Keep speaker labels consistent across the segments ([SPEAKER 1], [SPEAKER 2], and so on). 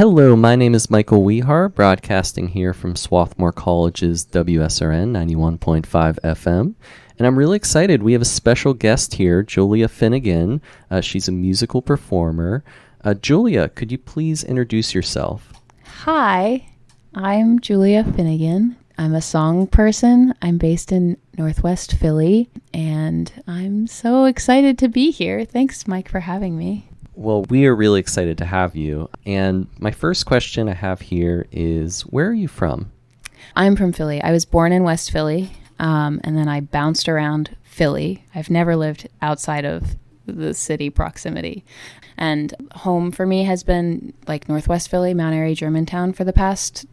[SPEAKER 1] Hello, my name is Michael Wehar, broadcasting here from Swarthmore College's WSRN 91.5 FM. And I'm really excited. We have a special guest here, Julia Finegan. She's a musical performer. Julia, could you please introduce yourself?
[SPEAKER 2] Hi, I'm Julia Finegan. I'm a song person. I'm based in Northwest Philly, and I'm so excited to be here. Thanks, Mike, for having me.
[SPEAKER 1] Well, we are really excited to have you. And my first question I have here is, where are you from?
[SPEAKER 2] I'm from Philly. I was born in West Philly, and then I bounced around Philly. I've never lived outside of the city proximity. And home for me has been like Northwest Philly, Mount Airy, Germantown for the past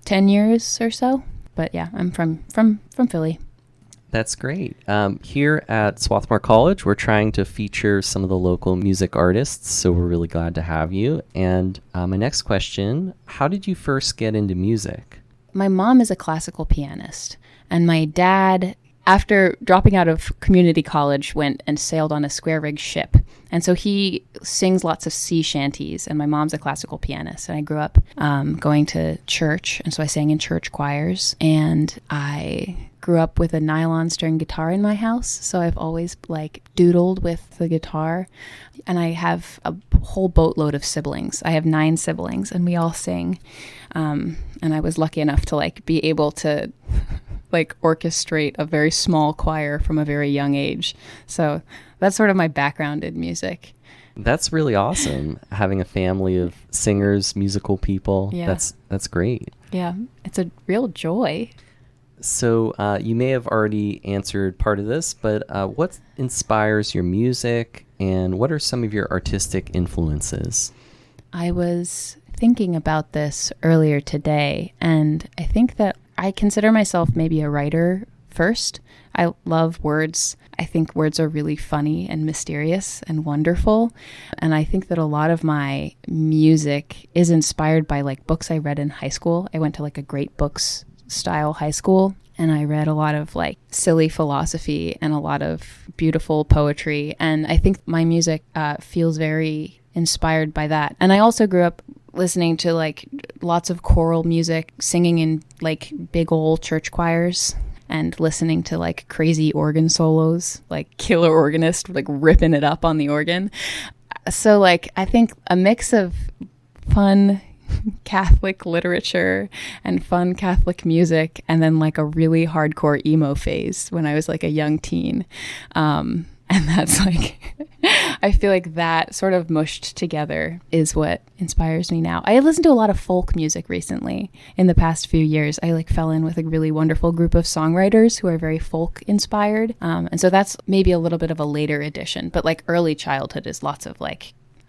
[SPEAKER 2] 10 years or so. But yeah, I'm from Philly.
[SPEAKER 1] That's great. Here at Swarthmore College, we're trying to feature some of the local music artists, so we're really glad to have you. And my next question, how did you first get into music?
[SPEAKER 2] My mom is a classical pianist, and my dad, after dropping out of community college, went and sailed on a square rig ship. And so he sings lots of sea shanties, and my mom's a classical pianist. And I grew up going to church, and so I sang in church choirs, and I grew up with a nylon string guitar in my house, so I've always doodled with the guitar. And I have a whole boatload of siblings. I have 9 siblings, and we all sing. And I was lucky enough to be able to orchestrate a very small choir from a very young age. So that's sort of my background in music.
[SPEAKER 1] That's really awesome, having a family of singers, musical people.
[SPEAKER 2] Yeah.
[SPEAKER 1] That's great.
[SPEAKER 2] Yeah, it's a real joy.
[SPEAKER 1] So you may have already answered part of this, but what inspires your music, and what are some of your artistic influences?
[SPEAKER 2] I was thinking about this earlier today, and I think that I consider myself maybe a writer first. I love words. I think words are really funny and mysterious and wonderful. And I think that a lot of my music is inspired by books I read in high school. I went to a great books style high school, and I read a lot of silly philosophy and a lot of beautiful poetry. And I think my music feels very inspired by that. And I also grew up listening to lots of choral music, singing in big old church choirs, and listening to crazy organ solos, killer organist ripping it up on the organ. So I think a mix of fun Catholic literature and fun Catholic music, and then a really hardcore emo phase when I was a young teen. And that's I feel that sort of mushed together is what inspires me now. I listened to a lot of folk music recently. In the past few years, I fell in with a really wonderful group of songwriters who are very folk inspired. And so that's maybe a little bit of a later addition, but early childhood is lots of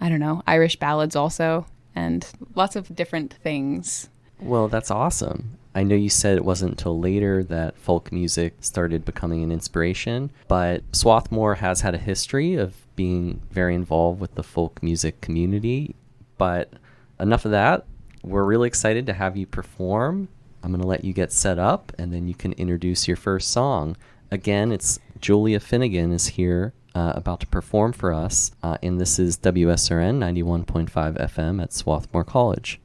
[SPEAKER 2] Irish ballads also, and lots of different things.
[SPEAKER 1] Well, that's awesome. I know you said it wasn't until later that folk music started becoming an inspiration, but Swarthmore has had a history of being very involved with the folk music community. But enough of that. We're really excited to have you perform. I'm going to let you get set up, and then you can introduce your first song. Again, it's Julia Finegan is here about to perform for us, and this is WSRN 91.5 FM at Swarthmore College.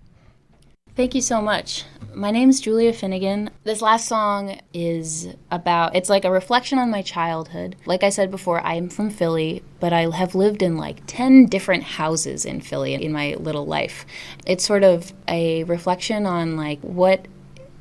[SPEAKER 2] Thank you so much. My name's Julia Finegan. This last song is it's a reflection on my childhood. Like I said before, I'm from Philly, but I have lived in 10 different houses in Philly in my little life. It's sort of a reflection on what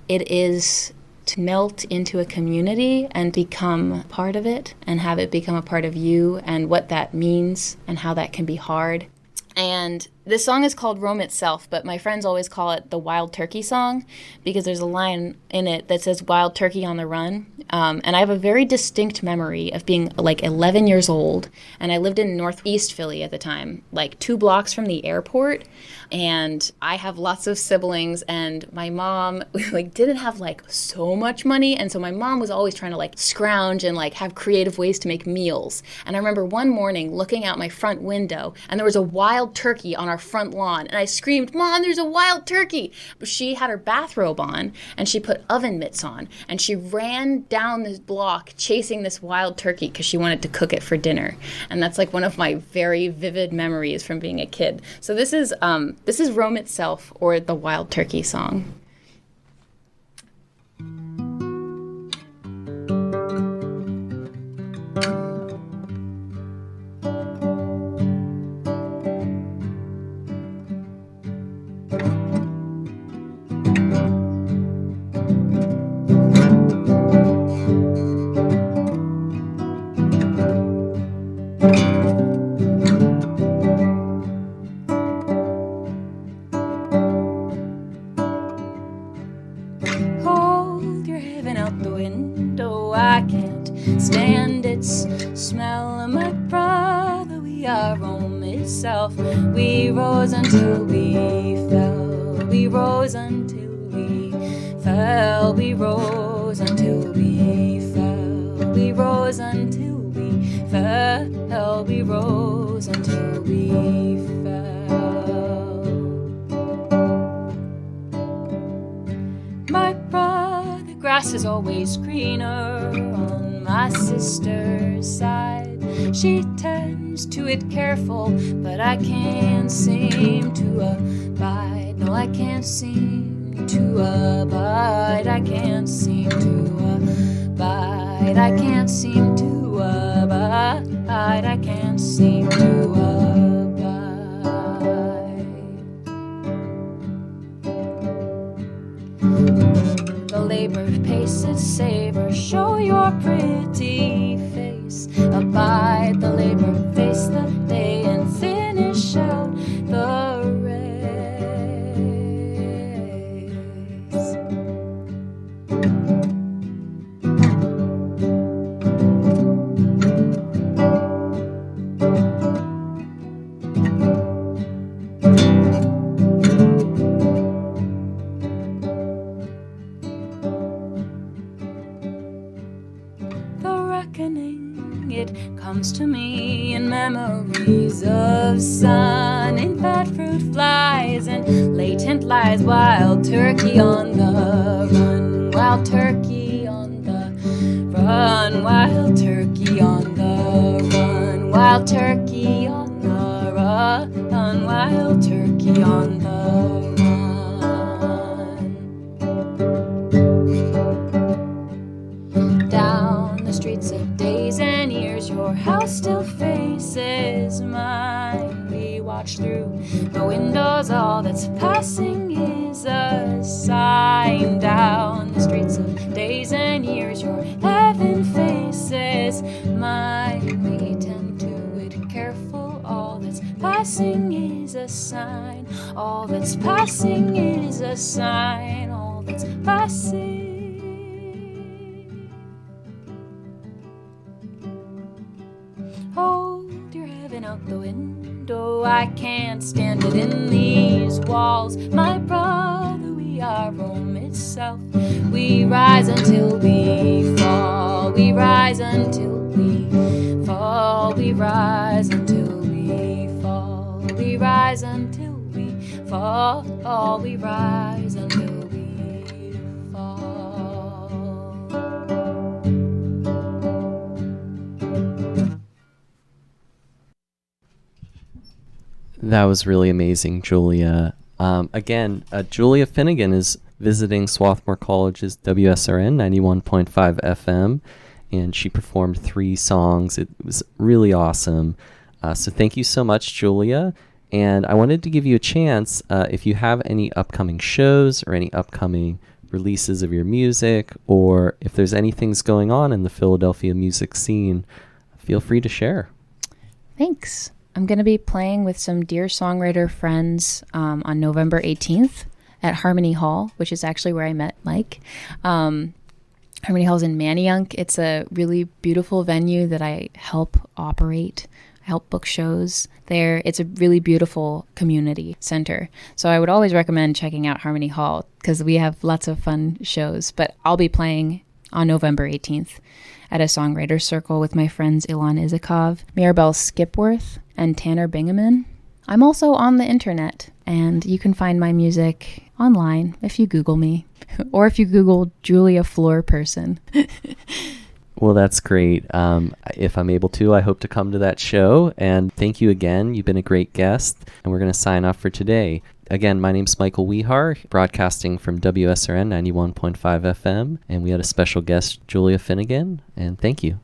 [SPEAKER 2] it is to melt into a community and become part of it, and have it become a part of you, and what that means and how that can be hard. And this song is called Rome Itself, but my friends always call it the Wild Turkey song, because there's a line in it that says "Wild Turkey on the Run." And I have a very distinct memory of being 11 years old, and I lived in Northeast Philly at the time, 2 blocks from the airport. And I have lots of siblings, and my mom didn't have so much money, and so my mom was always trying to scrounge and have creative ways to make meals. And I remember one morning looking out my front window, and there was a wild turkey on our front lawn. And I screamed, "Mom, there's a wild turkey!" But she had her bathrobe on, and she put oven mitts on, and she ran down this block chasing this wild turkey because she wanted to cook it for dinner. And that's like one of my very vivid memories from being a kid. So this is Rome Itself, or the Wild Turkey Song.
[SPEAKER 3] We rose until we fell. We rose until we fell. We rose until we fell. We rose until we fell. We rose until we fell. My brother, grass is always greener on my sister's side. She tends to it careful, but I can't seem to abide. No, I can't seem to abide. I can't seem to abide. I can't seem to abide. I can't seem to abide. The labor paces savor, show your pretty face. Abide the labor, face the day, and finish out the race. The reckoning, it comes to me in memories of sun, in fat fruit flies and latent lies. Wild turkey on the run, wild turkey on the run, wild turkey on the run, wild turkey on the run, wild turkey on the run. Down the streets of days and years, your house still faces mine. We watch through the windows, all that's passing is a sign. Down the streets of days and years, your heaven faces mine. We tend to it careful, all that's passing is a sign. All that's passing is a sign. All that's passing. Hold your heaven out the window, I can't stand it in these walls. My brother, we are Rome itself. We rise until we fall. We rise until we fall. We rise until we fall. We rise until we fall. We rise until we fall.
[SPEAKER 1] That was really amazing, Julia. Again, Julia Finegan is visiting Swarthmore College's WSRN 91.5 FM, and she performed 3 songs. It was really awesome. So thank you so much, Julia. And I wanted to give you a chance, if you have any upcoming shows or any upcoming releases of your music, or if there's anything going on in the Philadelphia music scene, feel free to share.
[SPEAKER 2] Thanks. I'm going to be playing with some dear songwriter friends on November 18th at Harmony Hall, which is actually where I met Mike. Harmony Hall's in Manayunk. It's a really beautiful venue that I help operate. I help book shows there. It's a really beautiful community center. So I would always recommend checking out Harmony Hall because we have lots of fun shows. But I'll be playing on November 18th at a songwriter circle with my friends Ilan Izakov, Mirabelle Skipworth, and Tanner Bingaman. I'm also on the internet, and you can find my music online if you Google me, or if you Google Julia Floor person.
[SPEAKER 1] Well, that's great. If I'm able to, I hope to come to that show. And thank you again. You've been a great guest. And we're going to sign off for today. Again, my name's Michael Wehar, broadcasting from WSRN 91.5 FM. And we had a special guest, Julia Finegan. And thank you.